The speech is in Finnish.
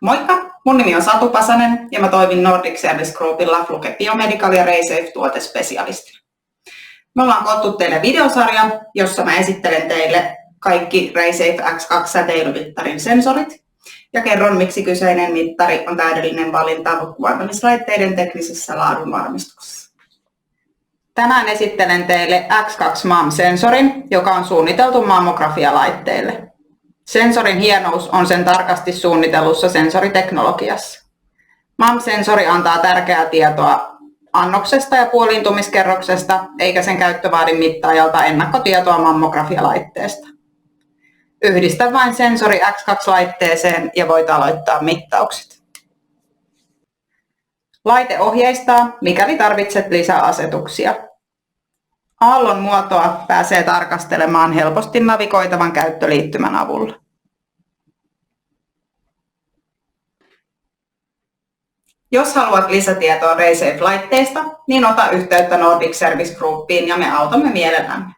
Moikka, mun nimi on Satu Pasanen ja mä toimin Nordic Service Groupilla Fluke Biomedical ja RaySafe tuotespesialistina. Me ollaan koottu teille videosarja, jossa mä esittelen teille kaikki RaySafe X2 säteilymittarin sensorit ja kerron, miksi kyseinen mittari on täydellinen valinta kuvantamislaitteiden teknisessä laadunvarmistuksessa. Tänään esittelen teille X2 MAM-sensorin, joka on suunniteltu mammografialaitteelle. Sensorin hienous on sen tarkasti suunnitellussa sensoriteknologiassa. MAM-sensori antaa tärkeää tietoa annoksesta ja puoliintumiskerroksesta, eikä sen käyttö vaadi mittaajalta ennakkotietoa mammografialaitteesta. Yhdistä vain sensori X2-laitteeseen ja voit aloittaa mittaukset. Laite ohjeistaa, mikäli tarvitset lisäasetuksia. Aallon muotoa pääsee tarkastelemaan helposti navigoitavan käyttöliittymän avulla. Jos haluat lisätietoa RaySafe-laitteista, niin ota yhteyttä Nordic Service Groupiin ja me autamme mielellämme.